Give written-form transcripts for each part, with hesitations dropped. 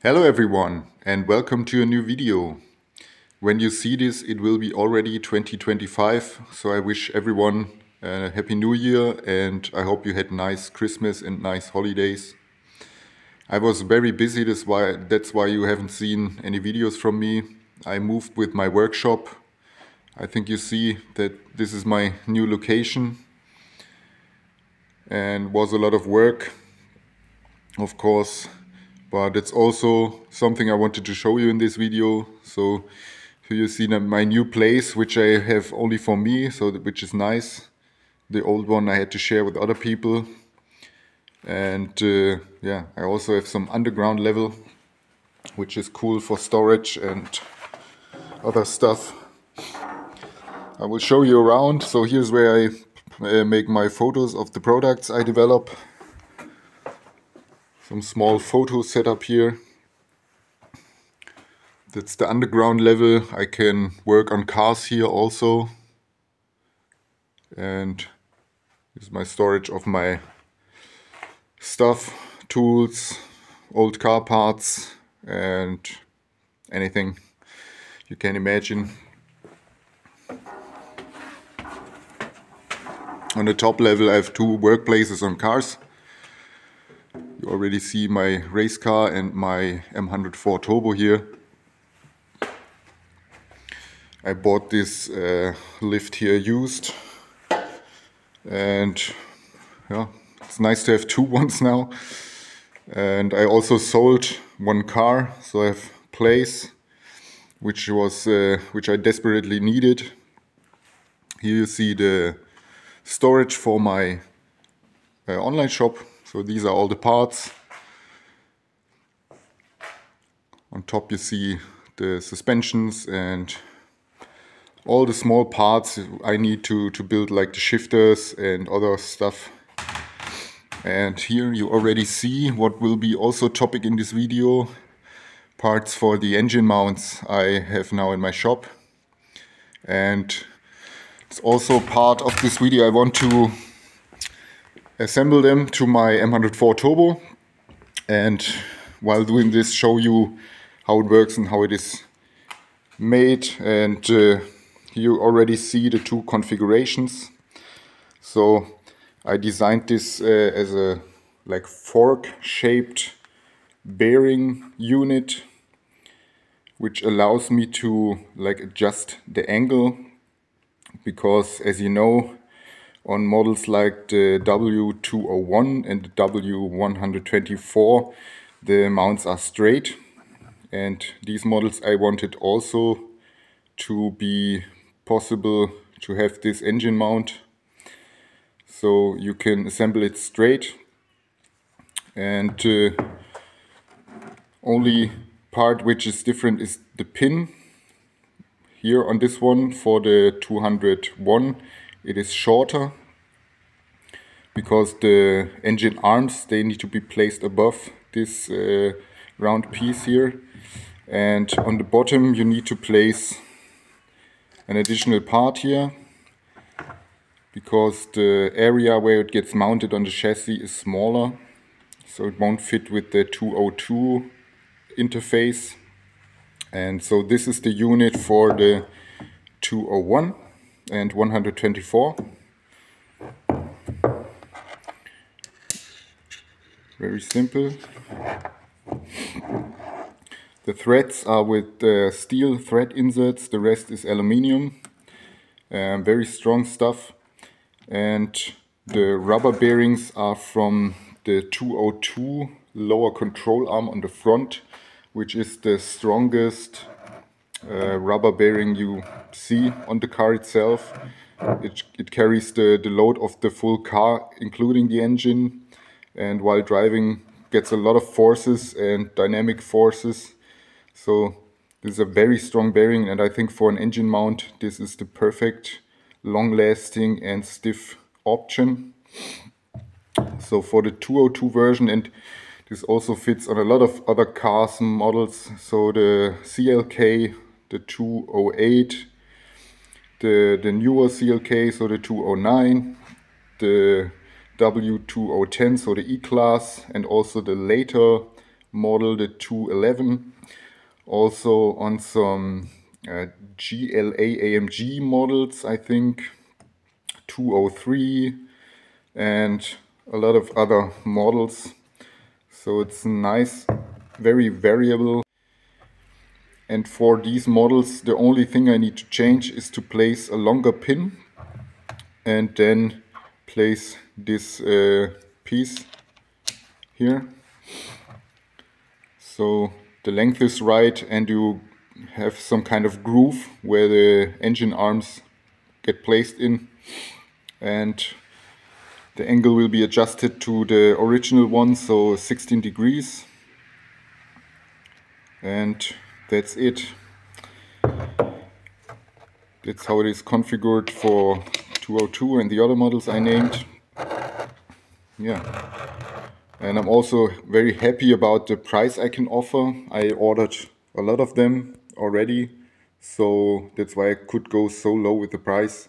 Hello everyone and welcome to a new video. When you see this it will be already 2025, so I wish everyone a happy new year and I hope you had nice Christmas and nice holidays. I was very busy, that's why you haven't seen any videos from me. I moved with my workshop. I think you see that this is my new location and was a lot of work, of course. But it's also something I wanted to show you in this video. So here you see my new place, which I have only for me, which is nice. The old one I had to share with other people. And yeah, I also have some underground level, which is cool for storage and other stuff. I will show you around. So here's where I make my photos of the products I develop. Some small photo setup here. That's the underground level. I can work on cars here also. And this is my storage of my stuff, tools, old car parts and anything you can imagine. On the top level I have two workplaces on cars. You already see my race car and my M104 Turbo here. I bought this lift here used, and yeah, it's nice to have two ones now. And I also sold one car, so I have place, which I desperately needed. Here you see the storage for my online shop. So these are all the parts. On top you see the suspensions and all the small parts I need to build, like the shifters and other stuff. And here you already see what will be also topic in this video. Parts for the engine mounts I have now in my shop. And it's also part of this video. I want to assemble them to my M104 Turbo, and while doing this show you how it works and how it is made. And you already see the two configurations. So I designed this as a fork shaped bearing unit, which allows me to adjust the angle, because as you know, on models like the W201 and the W124, the mounts are straight. And these models I wanted also to be possible to have this engine mount. So you can assemble it straight. And only part which is different is the pin. Here on this one for the 201, it is shorter, because the engine arms, they need to be placed above this round piece here. And on the bottom you need to place an additional part here, because the area where it gets mounted on the chassis is smaller, so it won't fit with the 202 interface. And so this is the unit for the 201 and 124. Very simple. The threads are with steel thread inserts, the rest is aluminium. Very strong stuff. And the rubber bearings are from the 202 lower control arm on the front, which is the strongest rubber bearing you see on the car itself. It carries the load of the full car, including the engine, and while driving gets a lot of forces and dynamic forces. So this is a very strong bearing, and I think for an engine mount this is the perfect long-lasting and stiff option. So for the 202 version, and this also fits on a lot of other cars and models, so the CLK, the 208, the newer CLK, so the 209, the W210, so the E-Class, and also the later model, the 211. Also on some GLA AMG models, I think 203, and a lot of other models. So it's nice, very variable. And for these models, the only thing I need to change is to place a longer pin and then place this piece here. So the length is right and you have some kind of groove where the engine arms get placed in, and the angle will be adjusted to the original one, so 16 degrees. And that's it. That's how it is configured for 202 and the other models I named. Yeah. And I'm also very happy about the price I can offer. I ordered a lot of them already, so that's why I could go so low with the price.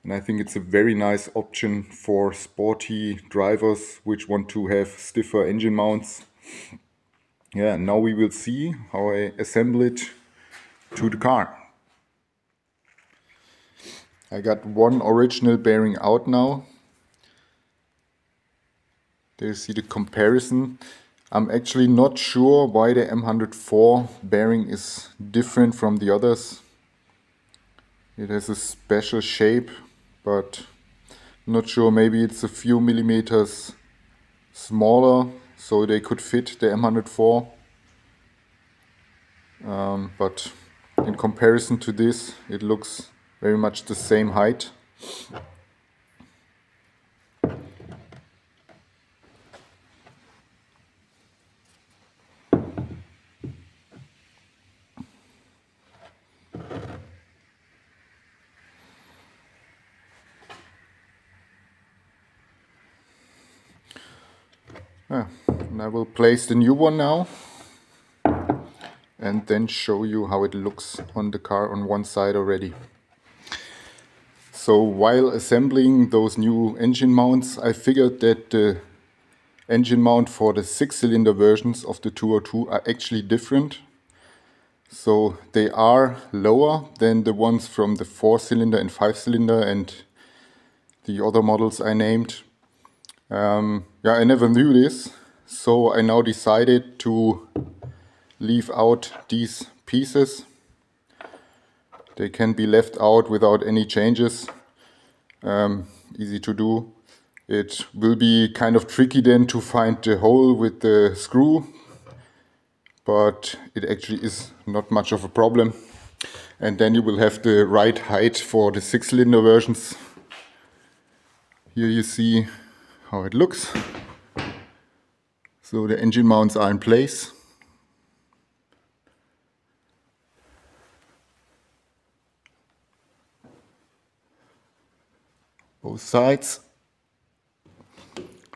And I think it's a very nice option for sporty drivers which want to have stiffer engine mounts. Yeah, now we will see how I assemble it to the car. I got one original bearing out now. There you see the comparison. I'm actually not sure why the M104 bearing is different from the others. It has a special shape, but I'm not sure, maybe it's a few millimeters smaller so they could fit the M104. But in comparison to this, it looks very much the same height. And I will place the new one now and then show you how it looks on the car on one side already. So while assembling those new engine mounts, I figured that the engine mount for the 6-cylinder versions of the 202 are actually different. So they are lower than the ones from the 4-cylinder and 5-cylinder and the other models I named. Yeah, I never knew this, so I now decided to leave out these pieces. They can be left out without any changes. Easy to do. It will be kind of tricky then to find the hole with the screw, but it actually is not much of a problem. And then you will have the right height for the 6-cylinder versions. Here you see how it looks. So the engine mounts are in place. Both sides.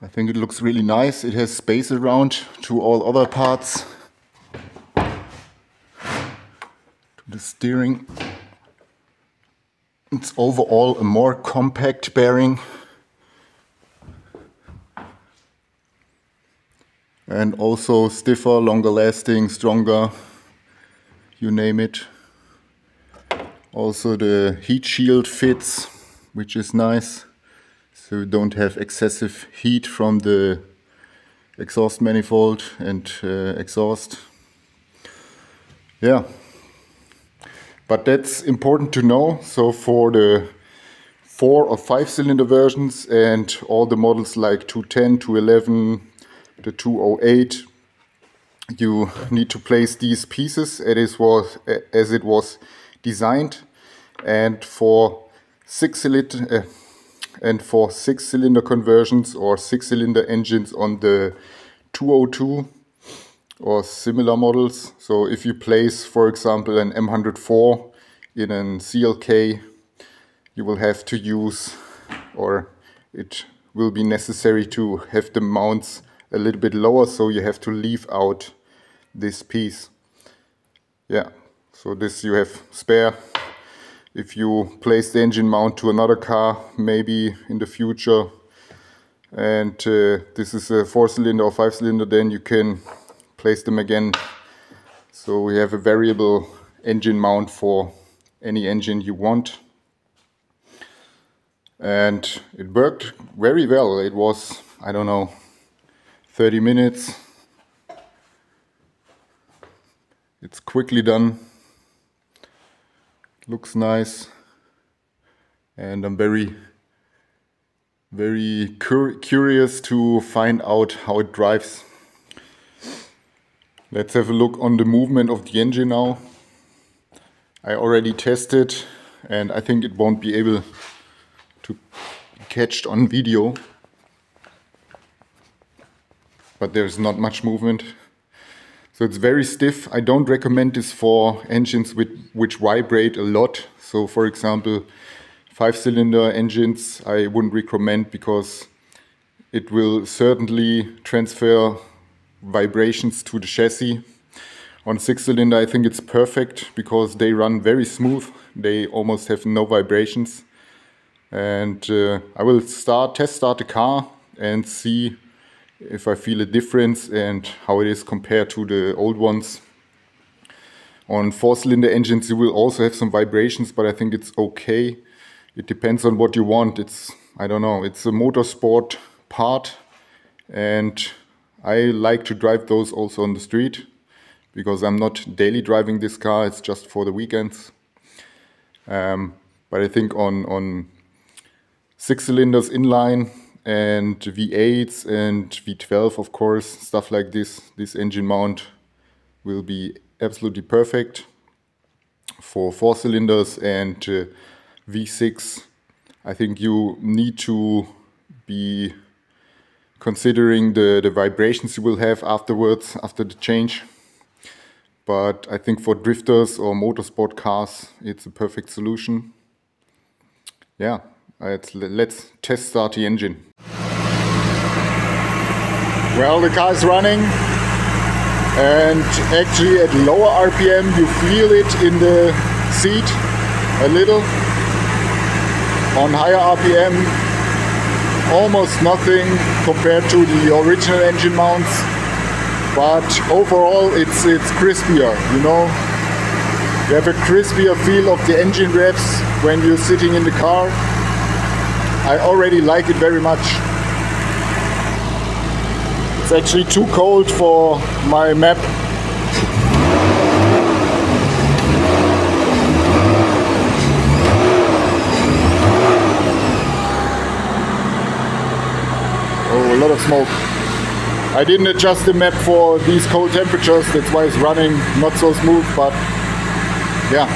I think it looks really nice. It has space around to all other parts. To the steering. It's overall a more compact bearing. And also stiffer, longer lasting, stronger, you name it. Also the heat shield fits, which is nice. So you don't have excessive heat from the exhaust manifold and exhaust. Yeah, but that's important to know. So for the 4 or 5-cylinder versions and all the models like 210, 211, the 208, you need to place these pieces as it was designed. And for 6-cylinder conversions or 6-cylinder engines on the 202 or similar models, so if you place, for example, an M104 in a CLK, you will have to use, or it will be necessary to have the mounts a little bit lower, so you have to leave out this piece. Yeah, so this you have spare. If you place the engine mount to another car, maybe in the future, and this is a 4-cylinder or 5-cylinder, then you can place them again. So we have a variable engine mount for any engine you want. And it worked very well. It was, I don't know, 30 minutes. It's quickly done. Looks nice. And I'm very curious to find out how it drives. Let's have a look on the movement of the engine now. I already tested and I think it won't be able to be catched on video. But there's not much movement. So it's very stiff. I don't recommend this for engines which vibrate a lot. So for example, 5-cylinder engines I wouldn't recommend because it will certainly transfer vibrations to the chassis. On 6-cylinder I think it's perfect because they run very smooth. They almost have no vibrations. And I will test start the car and see if I feel a difference and how it is compared to the old ones. On 4-cylinder engines you will also have some vibrations, but I think it's okay. It depends on what you want. I don't know, it's a motorsport part and I like to drive those also on the street because I'm not daily driving this car, it's just for the weekends. But I think on 6 cylinders inline and V8s and V12 of course, stuff like this engine mount will be absolutely perfect. For 4 cylinders and V6, I think you need to be considering the vibrations you will have afterwards, after the change. But I think for drifters or motorsport cars, it's a perfect solution. Yeah, let's test start the engine. Well, the car is running and actually at lower RPM you feel it in the seat a little. On higher RPM, almost nothing compared to the original engine mounts. But overall, it's crispier, you know. You have a crispier feel of the engine revs when you're sitting in the car. I already like it very much. It's actually too cold for my map. Oh, a lot of smoke. I didn't adjust the map for these cold temperatures, that's why it's running not so smooth, but yeah.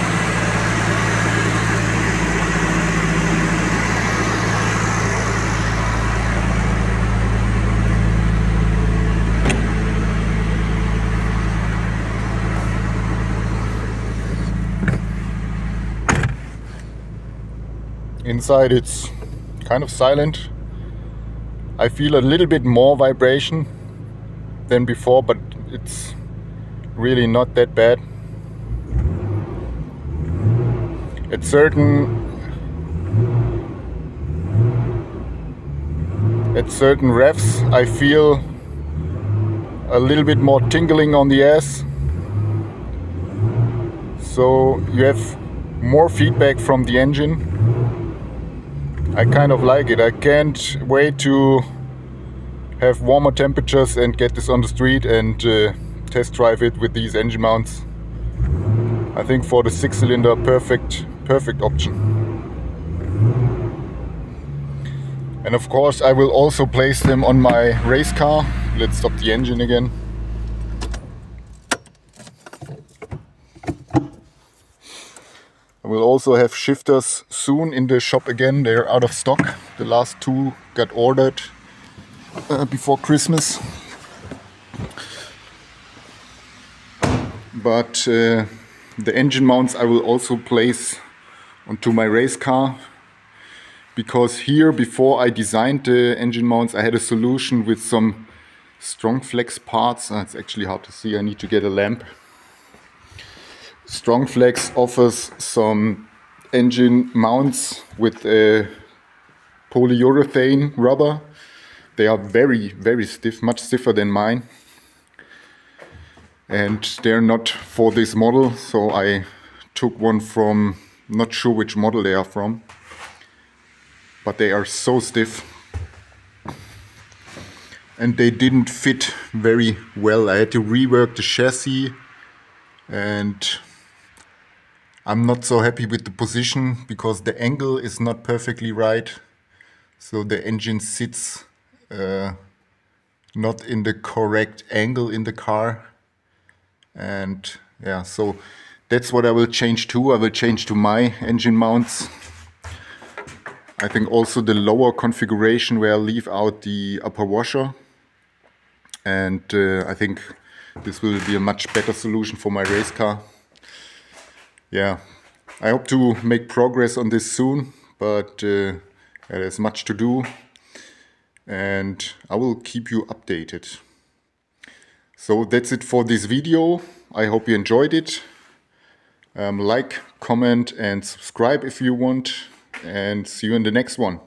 Inside it's kind of silent. I feel a little bit more vibration than before, but it's really not that bad. At certain revs I feel a little bit more tingling on the ass. So you have more feedback from the engine. I kind of like it. I can't wait to have warmer temperatures and get this on the street and test drive it with these engine mounts. I think for the 6-cylinder, perfect option. And of course I will also place them on my race car. Let's stop the engine again. I will also have shifters soon in the shop again. They're out of stock. The last 2 got ordered before Christmas. But the engine mounts I will also place onto my race car, because here before I designed the engine mounts I had a solution with some strong flex parts. It's actually hard to see, I need to get a lamp. Strong Flex offers some engine mounts with a polyurethane rubber. They are very stiff, much stiffer than mine. and they're not for this model, so I took one from, not sure which model they are from, but they are so stiff and they didn't fit very well. I had to rework the chassis, and I'm not so happy with the position because the angle is not perfectly right, so the engine sits not in the correct angle in the car. And yeah, so that's what I will change to. I will change to my engine mounts. I think also the lower configuration where I leave out the upper washer, and I think this will be a much better solution for my race car. Yeah, I hope to make progress on this soon, but there's much to do, and I will keep you updated. So that's it for this video. I hope you enjoyed it. Like, comment and subscribe if you want, and see you in the next one.